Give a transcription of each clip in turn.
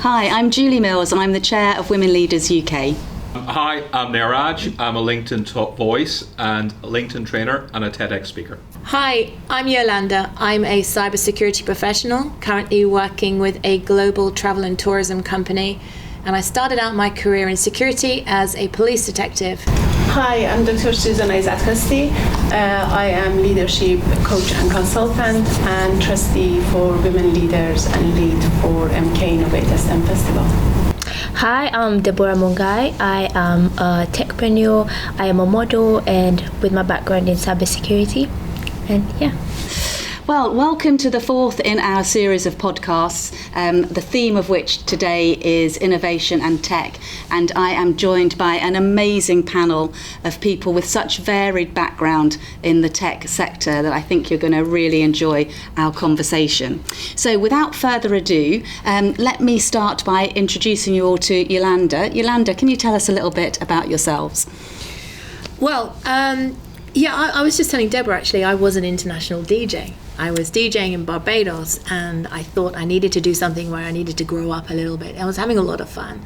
Hi, I'm Julie Mills and I'm the Chair of Women Leaders UK. Hi, I'm Niraj. I'm a LinkedIn top voice and a LinkedIn trainer and a TEDx speaker. Hi, I'm Yolanda. I'm a cybersecurity professional, currently working with a global travel and tourism company, and I started out my career in security as a police detective. Hi, I'm Dr. Susan Izadkhasti. I am leadership coach and consultant and trustee for women leaders and lead for MK Innovates STEM Festival. Hi, I'm Deborah Mungai. I am a techpreneur, I am a model, and with my background in cybersecurity. And yeah. Well, welcome to the fourth in our series of podcasts, the theme of which today is innovation and tech. And I am joined by an amazing panel of people with such varied background in the tech sector that I think you're going to really enjoy our conversation. So without further ado, let me start by introducing you all to Yolanda. Yolanda, can you tell us a little bit about yourselves? Well, I was just telling Deborah, actually, I was an international DJ. I was DJing in Barbados, and I thought I needed to do something where I needed to grow up a little bit. I was having a lot of fun.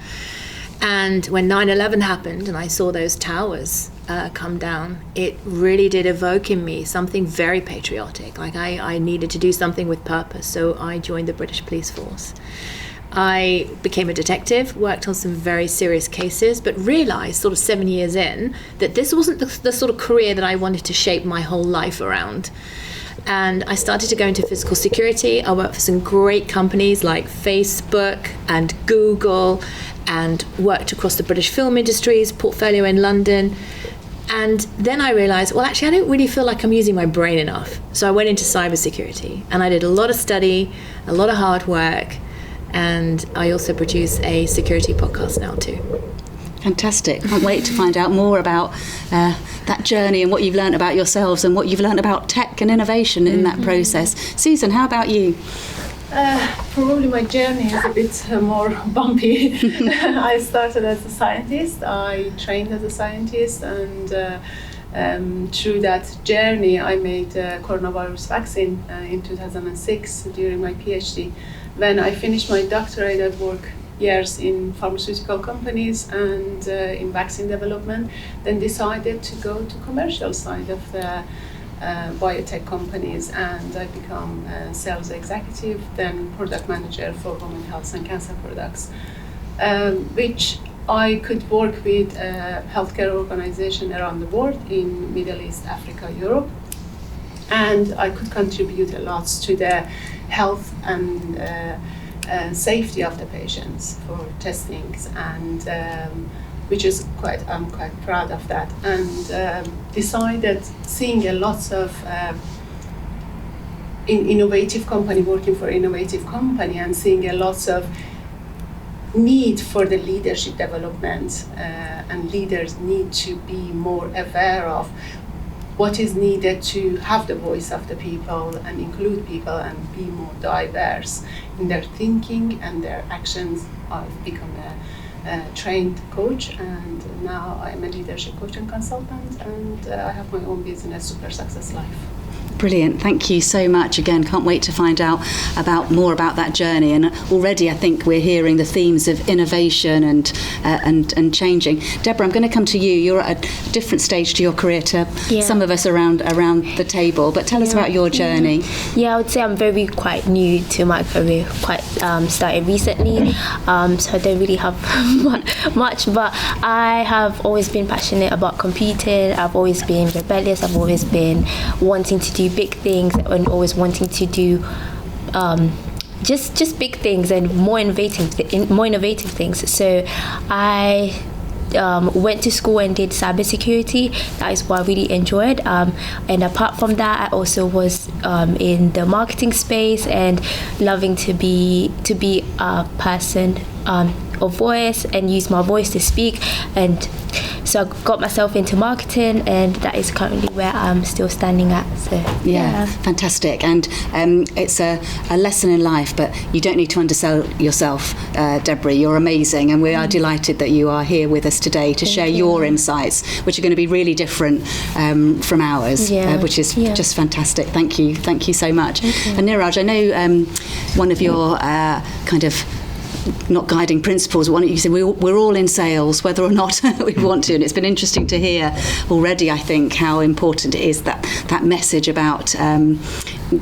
And when 9/11 happened and I saw those towers come down, it really did evoke in me something very patriotic. Like I needed to do something with purpose, so I joined the British Police Force. I became a detective, worked on some very serious cases, but realized sort of 7 years in that this wasn't the sort of career that I wanted to shape my whole life around. And I started to go into physical security. I worked for some great companies like Facebook and Google, and worked across the British film industry's portfolio in London. And then I realized, well, actually, I don't really feel like I'm using my brain enough. So I went into cybersecurity, and I did a lot of study, a lot of hard work, and I also produce a security podcast now too. Fantastic. Can't wait to find out more about that journey and what you've learned about yourselves and what you've learned about tech and innovation in that process. Susan, how about you? Probably my journey is a bit more bumpy. I started as a scientist. I trained as a scientist, and through that journey I made a coronavirus vaccine in 2006 during my PhD. When I finished my doctorate, I worked years in pharmaceutical companies and in vaccine development, then decided to go to commercial side of the biotech companies, and I become a sales executive, then product manager for women health and cancer products, which I could work with healthcare organization around the world in Middle East, Africa, Europe, and I could contribute a lot to the health and safety of the patients for testings, and which is I'm quite proud of that, and decided, seeing a lot of innovative company working for innovative company, and seeing a lot of need for the leadership development, and leaders need to be more aware of what is needed to have the voice of the people and include people and be more diverse in their thinking and their actions. I've become a trained coach, and now I'm a leadership coach and consultant, and I have my own business, Super Success Life. Brilliant. Thank you so much. Again, can't wait to find out more about that journey. And already I think we're hearing the themes of innovation and changing. Deborah, I'm going to come to you. You're at a different stage to your career to some of us around the table, but tell us about your journey. I would say I'm quite new to my career, started recently, so I don't really have much, but I have always been passionate about computing. I've always been rebellious. I've always been wanting to do big things and always wanting to do just big things and more innovative things. So I went to school and did cybersecurity. That is what I really enjoyed. And apart from that, I also was in the marketing space and loving to be a person of voice and use my voice to speak. And so I got myself into marketing, and that is currently where I'm still standing at. So yeah. Fantastic. And it's a lesson in life, but you don't need to undersell yourself, Deborah. You're amazing, and we are delighted that you are here with us today to share your insights, which are going to be really different from ours, which is just fantastic. Thank you so much. And Niraj, I know one of your kind of not guiding principles. One, you said we're all in sales, whether or not we want to. And it's been interesting to hear already, I think, how important it is that message about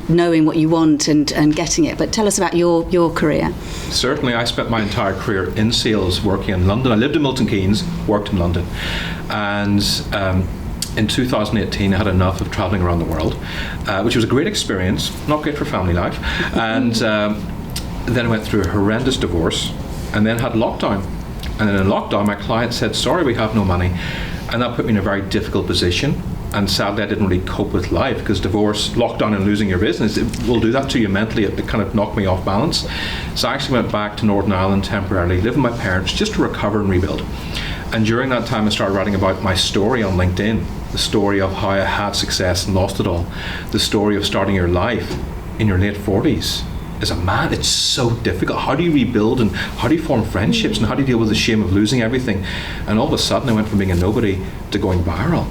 knowing what you want and getting it. But tell us about your career. Certainly, I spent my entire career in sales, working in London. I lived in Milton Keynes, worked in London, and in 2018 I had enough of travelling around the world, which was a great experience, not great for family life, and then I went through a horrendous divorce, and then had lockdown. And then in lockdown, my client said, sorry, we have no money, and that put me in a very difficult position. And sadly, I didn't really cope with life, because divorce, lockdown and losing your business, it will do that to you mentally. It kind of knocked me off balance. So I actually went back to Northern Ireland temporarily, lived with my parents just to recover and rebuild. And during that time, I started writing about my story on LinkedIn, the story of how I had success and lost it all, the story of starting your life in your late 40s. As a man, it's so difficult. How do you rebuild, and how do you form friendships, and how do you deal with the shame of losing everything? And all of a sudden, I went from being a nobody to going viral.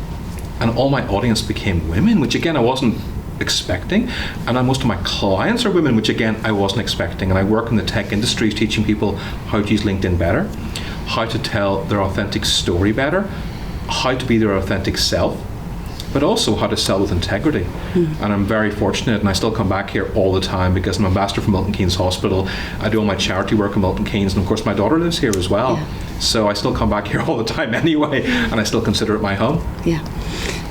And all my audience became women, which again I wasn't expecting. And most of my clients are women, which again I wasn't expecting. And I work in the tech industry teaching people how to use LinkedIn better, how to tell their authentic story better, how to be their authentic self, but also how to sell with integrity. And I'm very fortunate, and I still come back here all the time because I'm ambassador for Milton Keynes Hospital. I do all my charity work in Milton Keynes, and of course my daughter lives here as well. Yeah. So I still come back here all the time anyway, and I still consider it my home. Yeah.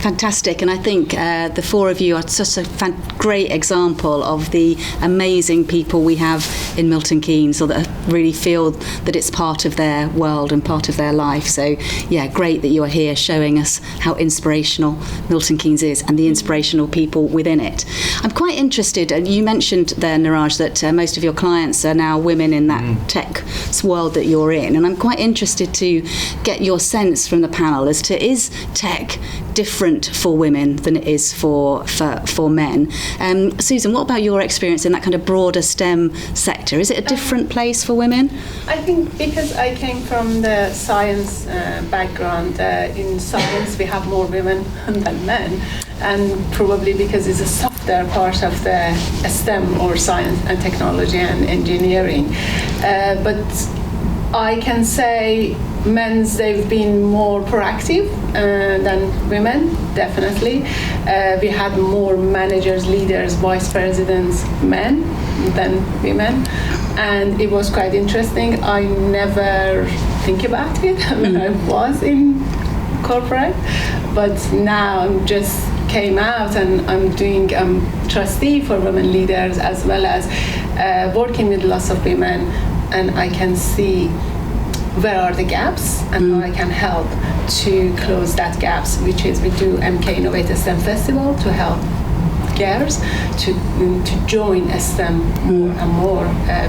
Fantastic, and I think the four of you are such a great example of the amazing people we have in Milton Keynes, or that really feel that it's part of their world and part of their life. So yeah, great that you are here showing us how inspirational Milton Keynes is and the inspirational people within it. I'm quite interested, and you mentioned there, Niraj, that most of your clients are now women in that tech world that you're in, and I'm quite interested to get your sense from the panel as to, is tech different for women than it is for men? Susan, what about your experience in that kind of broader STEM sector? Is it a different place for women? I think because I came from the science background, in science we have more women than men, and probably because it's a softer part of the STEM, or science and technology and engineering. But I can say they've been more proactive than women, definitely. We had more managers, leaders, vice presidents, men than women, and it was quite interesting. I never think about it when I was in corporate, but now I'm just came out and I'm doing trustee for women leaders, as well as working with lots of women, and I can see where are the gaps and how I can help to close that gaps, which is we do MK Innovates STEM Festival to help girls to join STEM more and more,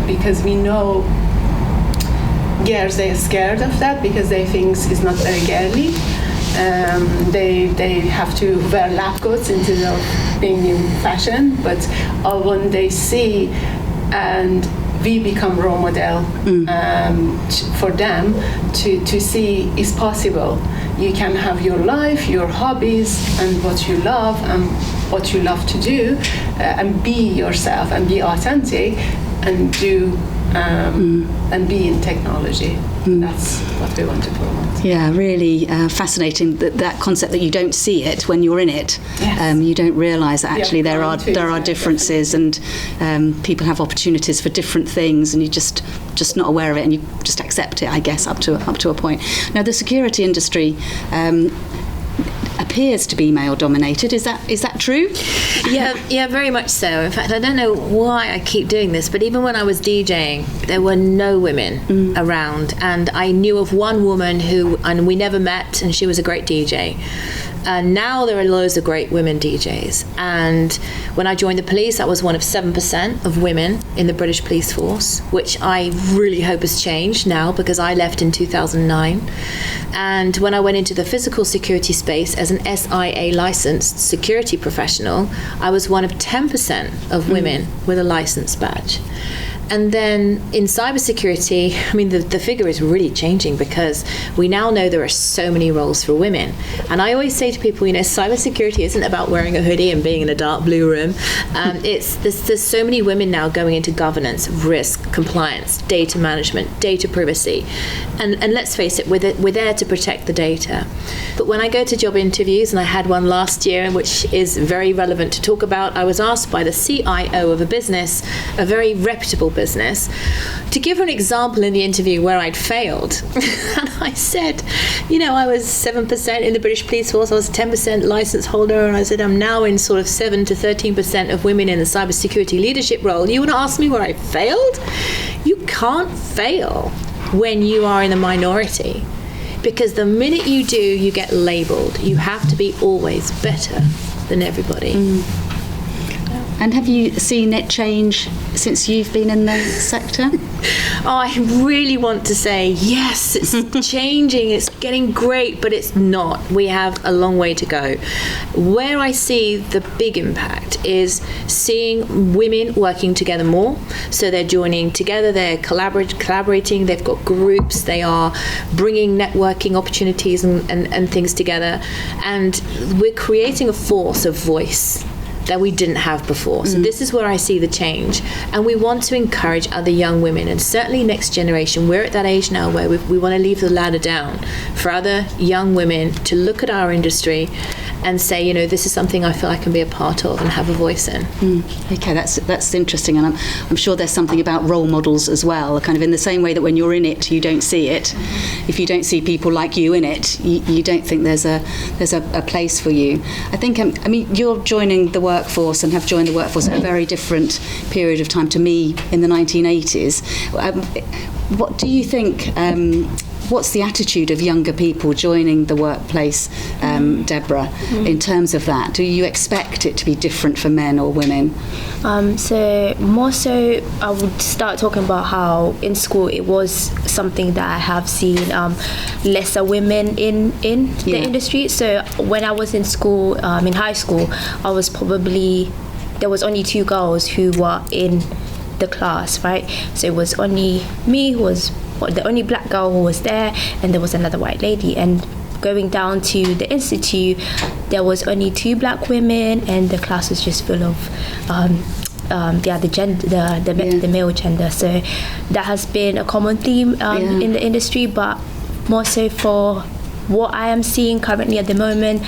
because we know girls, they are scared of that because they think it's not very girly. They have to wear lab coats instead of being in fashion, but when they see and we become role model for them to see it's possible. You can have your life, your hobbies, and what you love and what you love to do, and be yourself and be authentic and do and be in technology. That's what we want to promote. Yeah, really fascinating that concept that you don't see it when you're in it. Yes. You don't realise that actually there are differences, and people have opportunities for different things, and you're just not aware of it, and you just accept it, I guess, up to a point. Now, the security industry appears to be male dominated. Is that true? Yeah, very much so. In fact, I don't know why I keep doing this, but even when I was DJing, there were no women around, and I knew of one woman and we never met, and she was a great DJ. And now there are loads of great women DJs. And when I joined the police, I was one of 7% of women in the British police force, which I really hope has changed now, because I left in 2009. And when I went into the physical security space as an SIA licensed security professional, I was one of 10% of women with a license badge. And then in cybersecurity, I mean, the figure is really changing because we now know there are so many roles for women. And I always say to people, cybersecurity isn't about wearing a hoodie and being in a dark blue room. There's so many women now going into governance, risk, compliance, data management, data privacy. And let's face it, we're there to protect the data. But when I go to job interviews, and I had one last year, which is very relevant to talk about, I was asked by the CIO of a business, a very reputable business, to give her an example in the interview where I'd failed. And I said, I was 7% in the British Police Force, I was a 10% license holder, and I said, I'm now in sort of 7 to 13% of women in the cybersecurity leadership role. You want to ask me where I failed? You can't fail when you are in the minority. Because the minute you do, you get labelled. You have to be always better than everybody. And have you seen it change since you've been in the sector? I really want to say, yes, it's changing, it's getting great, but it's not. We have a long way to go. Where I see the big impact is seeing women working together more. So they're joining together, they're collaborating, they've got groups, they are bringing networking opportunities and things together. And we're creating a force of voice that we didn't have before. So this is where I see the change. And we want to encourage other young women, and certainly next generation. We're at that age now where we want to leave the ladder down for other young women to look at our industry and say, this is something I feel I can be a part of and have a voice in. Okay, that's interesting. And I'm sure there's something about role models as well, kind of in the same way that when you're in it, you don't see it. If you don't see people like you in it, you don't think there's a place for you. I think, you're joining the workforce and have joined the workforce at a very different period of time to me in the 1980s. What do you think, what's the attitude of younger people joining the workplace, Deborah, in terms of that? Do you expect it to be different for men or women? So more so, I would start talking about how in school it was something that I have seen lesser women in the industry. So when I was in school, in high school, there was only 2 girls who were in the class, right? So it was only me who was the only black girl who was there, and there was another white lady. And going down to the institute, there was only 2 black women, and the class was just full of the male gender. So that has been a common theme in the industry, but more so for what I am seeing currently at the moment,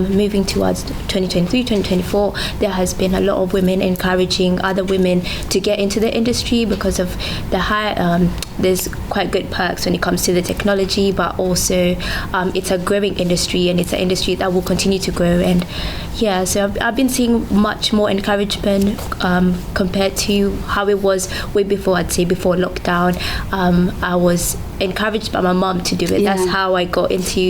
moving towards 2023, 2024, there has been a lot of women encouraging other women to get into the industry because of the high, there's quite good perks when it comes to the technology, but also it's a growing industry, and it's an industry that will continue to grow. And so I've been seeing much more encouragement compared to how it was way before. I'd say before lockdown, I was encouraged by my mom to do it. That's how I got into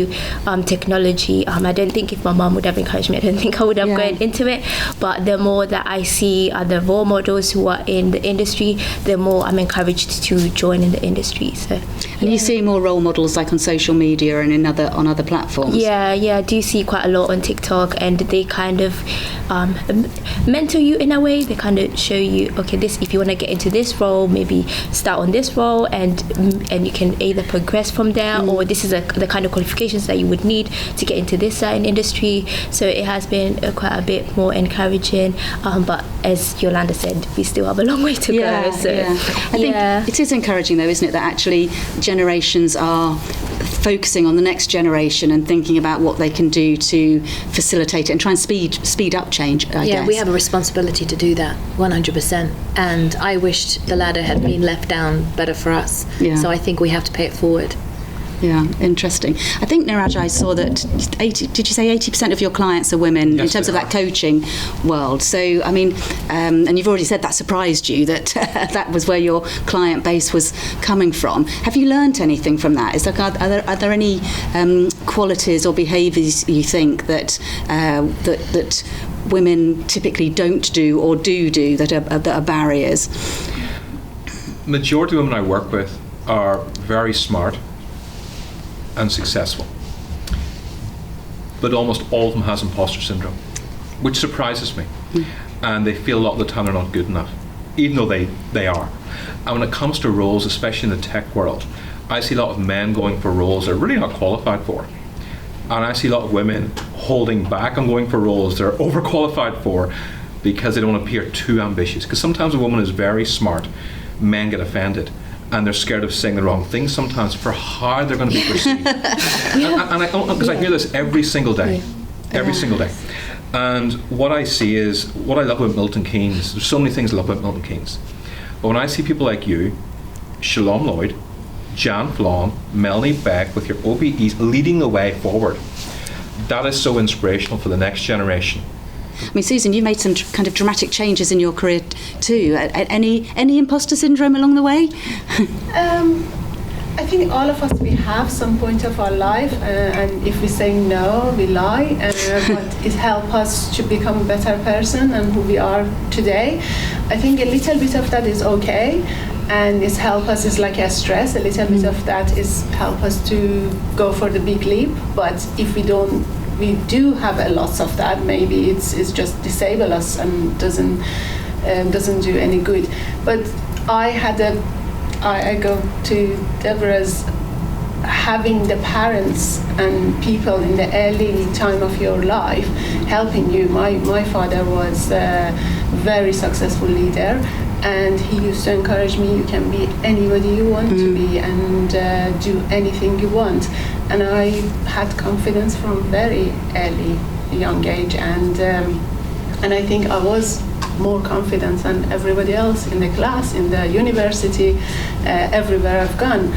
technology. I don't think if my mom would have encouraged me, I don't think I would have gone into it. But the more that I see other role models who are in the industry, the more I'm encouraged to join in the industry. So, and you see more role models like on social media and on other platforms? I do see quite a lot on TikTok, and they kind of mentor you in a way. They kind of show you, okay, this, if you want to get into this role, maybe start on this role, and you can either progress from there, or this is the kind of qualifications that you would need to get into this certain industry. So it has been quite a bit more encouraging, but as Yolanda said, we still have a long way to go. So I think it is encouraging though, isn't it, that actually generations are focusing on the next generation and thinking about what they can do to facilitate it and try and speed up change, I guess. We have a responsibility to do that, 100%. And I wished the ladder had been left down better for us. So I think we have to pay it forward. Yeah, interesting. I think, Niraj, I saw that did you say 80% of your clients are women in terms of that coaching world? So, I mean, and you've already said that surprised you, that that was where your client base was coming from. Have you learnt anything from that? Are there any qualities or behaviours you think that women typically don't do or do that are barriers? Majority of women I work with are very smart and successful, but almost all of them has imposter syndrome, which surprises me. And they feel a lot of the time they're not good enough. even though they are. And when it comes to roles, especially in the tech world, I see a lot of men going for roles they're really not qualified for. And I see a lot of women holding back on going for roles they're overqualified for because they don't appear too ambitious. Because sometimes a woman is very smart, men get offended, and they're scared of saying the wrong thing sometimes for how they're going to be perceived. Because I hear this every single day, every single day. And what I see is, what I love about Milton Keynes, there's so many things I love about Milton Keynes. But when I see people like you, Shalom Lloyd, Jan Flon, Melanie Beck, with your OBEs leading the way forward, that is so inspirational for the next generation. I mean, Susan, you made some kind of dramatic changes in your career too. Any imposter syndrome along the way? I think all of us, we have some point of our life, and if we say no, we lie, but it helps us to become a better person and who we are today. I think a little bit of that is okay, and it's help us, it's like a stress, a little bit of that is help us to go for the big leap. But if we do have a lot of that, maybe it's just disable us and doesn't do any good. But I go to Deborah's, having the parents and people in the early time of your life helping you. My father was a very successful leader, and he used to encourage me, you can be anybody you want to be, and do anything you want. And I had confidence from very early, young age, and I think I was more confident than everybody else in the class, in the university, everywhere I've gone.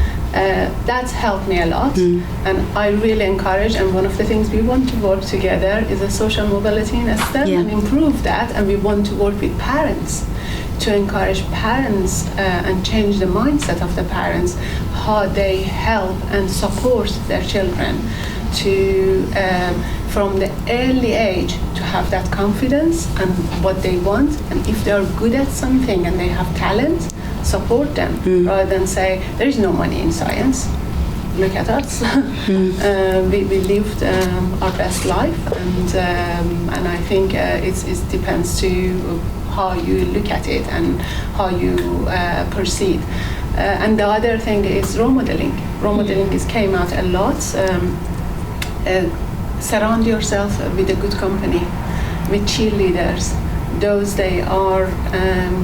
That's helped me a lot, and I really encourage, and one of the things we want to work together is a social mobility in STEM and improve that, and we want to work with parents to encourage parents and change the mindset of the parents, how they help and support their children to from the early age to have that confidence and what they want, and if they are good at something and they have talent, support them rather than say there is no money in science. Look at us. We lived our best life, and I think it depends to how you look at it and how you proceed. And the other thing is role modeling. Role modeling came out a lot. Surround yourself with a good company, with cheerleaders. Those they are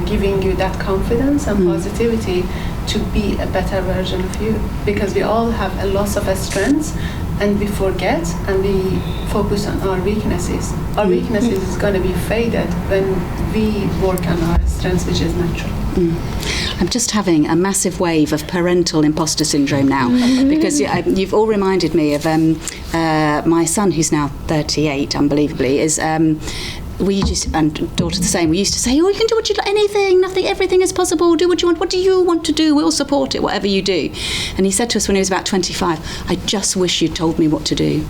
giving you that confidence and positivity to be a better version of you. Because we all have a lot of strengths, and we forget and we focus on our weaknesses. Our weaknesses is going to be faded when we work on our strengths, which is natural. I'm just having a massive wave of parental imposter syndrome now, because you've all reminded me of my son, who's now 38, unbelievably, is we used to, and daughter the same, we used to say, oh, you can do what you like, anything, everything is possible, do what you want, what do you want to do, we'll support it, whatever you do. And he said to us when he was about 25, I just wish you'd told me what to do.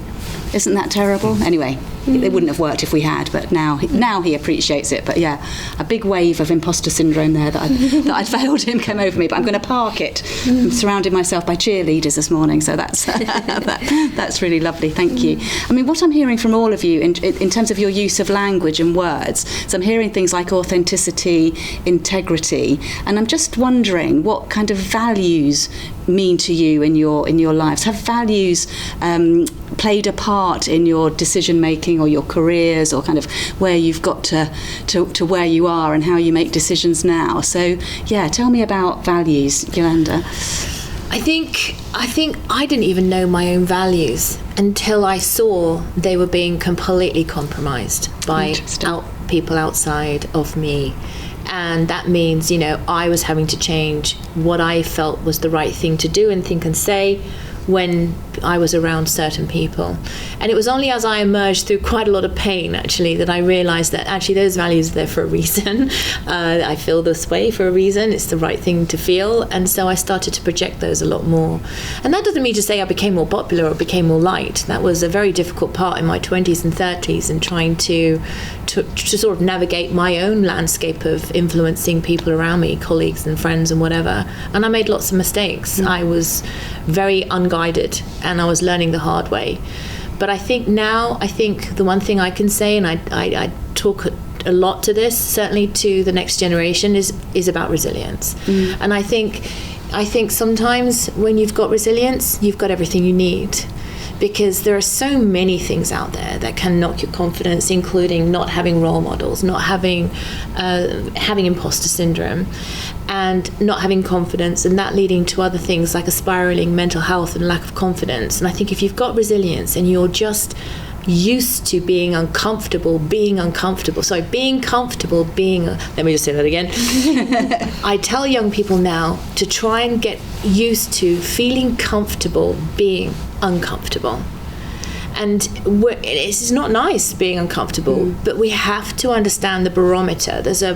Isn't that terrible? Anyway, it wouldn't have worked if we had, but now he appreciates it. But yeah, a big wave of imposter syndrome there that I failed him came over me, but I'm going to park it. I'm surrounding myself by cheerleaders this morning, so that's that's really lovely. Thank you. I mean, what I'm hearing from all of you in terms of your use of language and words, so I'm hearing things like authenticity, integrity, and I'm just wondering what kind of values mean to you in your lives. Have values played a part in your decision making or your careers, or kind of where you've got to where you are and how you make decisions now? So yeah, tell me about values, Yolanda. I think I didn't even know my own values until I saw they were being completely compromised by people outside of me. And that means, I was having to change what I felt was the right thing to do and think and say when I was around certain people. And it was only as I emerged through quite a lot of pain, actually, that I realized that actually those values are there for a reason. I feel this way for a reason. It's the right thing to feel. And so I started to project those a lot more. And that doesn't mean to say I became more popular or became more liked. That was a very difficult part in my 20s and 30s in trying to sort of navigate my own landscape of influencing people around me, colleagues and friends and whatever. And I made lots of mistakes. I was very unguided, and I was learning the hard way. But I think now, the one thing I can say, and I talk a lot to this, certainly to the next generation, is about resilience. And I think sometimes when you've got resilience, you've got everything you need, because there are so many things out there that can knock your confidence, including not having role models, not having imposter syndrome, and not having confidence, and that leading to other things like a spiraling mental health and lack of confidence. And I think if you've got resilience and you're just used to being comfortable being, let me just say that again. I tell young people now to try and get used to feeling comfortable being uncomfortable. And it's not nice being uncomfortable, but we have to understand the barometer. There's a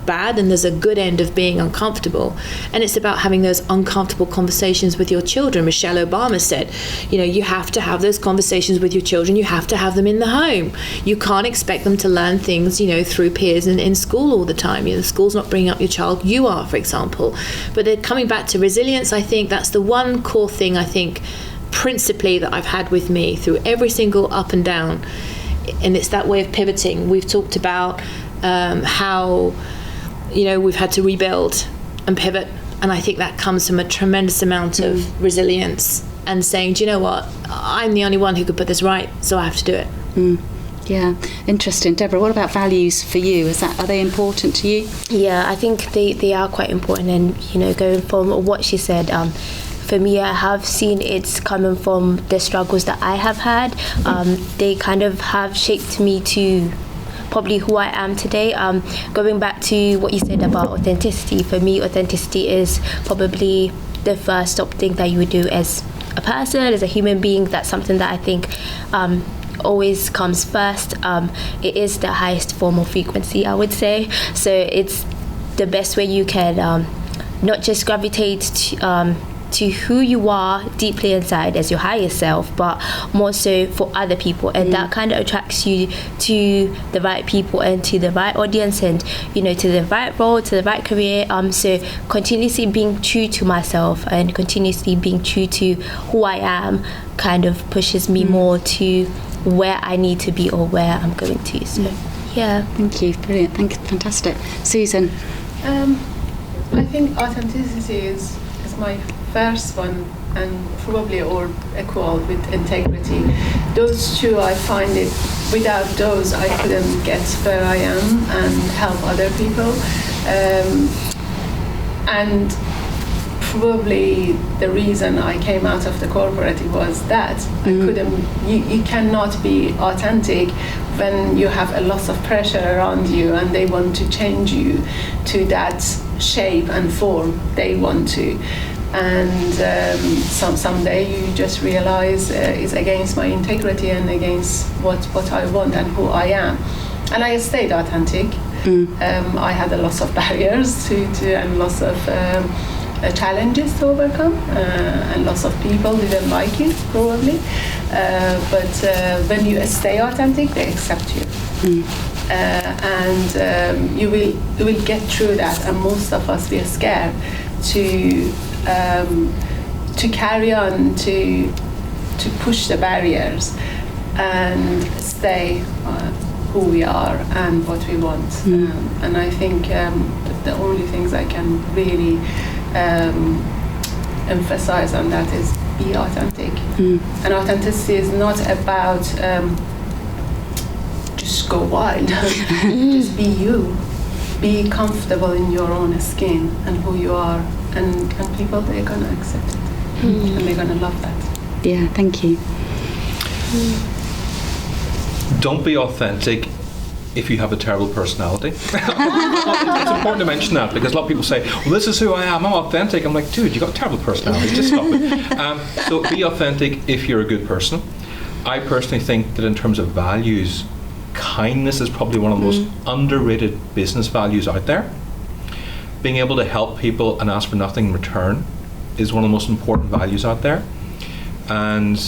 bad and there's a good end of being uncomfortable, and it's about having those uncomfortable conversations with your children. Michelle Obama said, you have to have those conversations with your children. You have to have them in the home. You can't expect them to learn things, through peers and in school all the time. The school's not bringing up your child. You are, for example. But coming back to resilience, I think that's the one core thing principally that I've had with me through every single up and down, and it's that way of pivoting. We've talked about how we've had to rebuild and pivot, and I think that comes from a tremendous amount of resilience and saying, do you know what, I'm the only one who could put this right, so I have to do it. Yeah, interesting. Deborah, what about values for you? Are they important to you? Yeah, I think they are quite important, and going from what she said, for me, I have seen it's coming from the struggles that I have had. They kind of have shaped me to probably who I am today. Going back to what you said about authenticity, for me, authenticity is probably the first top thing that you would do as a person, as a human being. That's something that I think always comes first. It is the highest form of frequency, I would say. So it's the best way you can not just gravitate to who you are deeply inside as your higher self, but more so for other people, and that kind of attracts you to the right people and to the right audience, and to the right role, to the right career. So continuously being true to myself and continuously being true to who I am kind of pushes me more to where I need to be or where I'm going to. So yeah, thank you, brilliant, thank you, fantastic. Susan? I think authenticity is my first one, and probably or equal with integrity. Those two, I find it, without those I couldn't get where I am and help other people. And probably the reason I came out of the corporate was that I couldn't. You cannot be authentic when you have a lot of pressure around you and they want to change you to that shape and form they want to. And someday you just realize it's against my integrity and against what I want and who I am. And I stayed authentic. I had a lot of barriers to and lots of challenges to overcome, and lots of people didn't like it probably. But when you stay authentic, they accept you. And you will get through that. And most of us, we are scared to carry on, to push the barriers and stay who we are and what we want. And I think the only things I can really emphasize on that is be authentic. And authenticity is not about just go wild. Just be you. Be comfortable in your own skin and who you are, and people, they're going to accept it. And they're going to love that. Yeah, thank you. Don't be authentic if you have a terrible personality. It's important to mention that, because a lot of people say, well, this is who I am, I'm authentic. I'm like, dude, you got a terrible personality, just stop it. So be authentic if you're a good person. I personally think that in terms of values, kindness is probably one of the most underrated business values out there. Being able to help people and ask for nothing in return is one of the most important values out there. And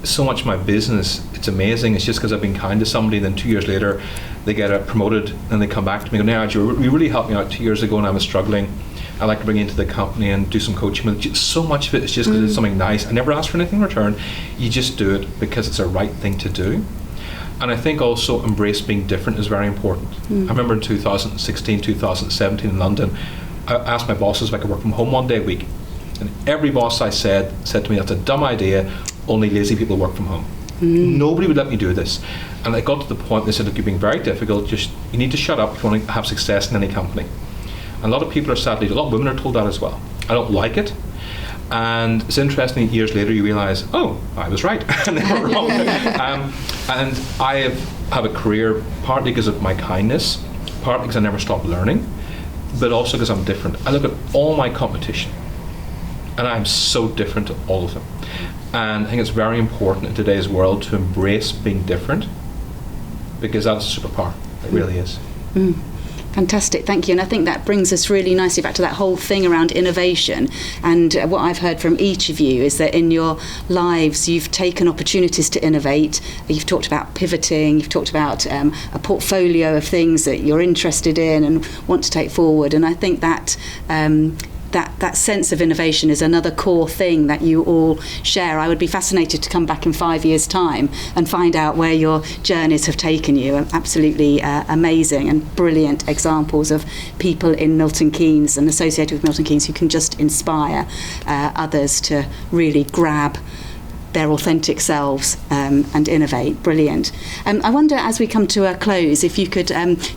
so much of my business, it's amazing, it's just because I've been kind to somebody, then 2 years later they get promoted and they come back to me and go, Niraj, you really helped me out 2 years ago and I was struggling. I'd like to bring you into the company and do some coaching. But so much of it is just because it's something nice. I never ask for anything in return. You just do it because it's a right thing to do. And I think also embrace being different is very important. I remember in 2016, 2017 in London, I asked my bosses if I could work from home 1 day a week. And every boss I said to me, that's a dumb idea, only lazy people work from home. Nobody would let me do this. And I got to the point, they said, look, you're being very difficult, you need to shut up if you want to have success in any company. And a lot of people are sadly, a lot of women are told that as well. I don't like it. And it's interesting, years later you realise, oh, I was right, and they were wrong. And I have a career partly because of my kindness, partly because I never stopped learning, but also because I'm different. I look at all my competition, and I'm so different to all of them. And I think it's very important in today's world to embrace being different, because that's a superpower. It really is. Fantastic, thank you. And I think that brings us really nicely back to that whole thing around innovation. And what I've heard from each of you is that in your lives you've taken opportunities to innovate. You've talked about pivoting, you've talked about a portfolio of things that you're interested in and want to take forward. And I think that that sense of innovation is another core thing that you all share. I would be fascinated to come back in 5 years' time and find out where your journeys have taken you. Absolutely amazing and brilliant examples of people in Milton Keynes and associated with Milton Keynes who can just inspire others to really grab their authentic selves and innovate. Brilliant. I wonder, as we come to a close, if you could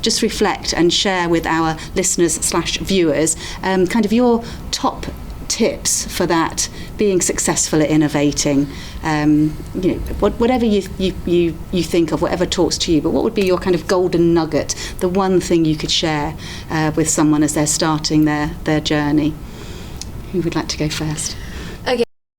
just reflect and share with our listeners/viewers kind of your top tips for that, being successful at innovating. Whatever you think of, whatever talks to you, but what would be your kind of golden nugget, the one thing you could share with someone as they're starting their journey? Who would like to go first?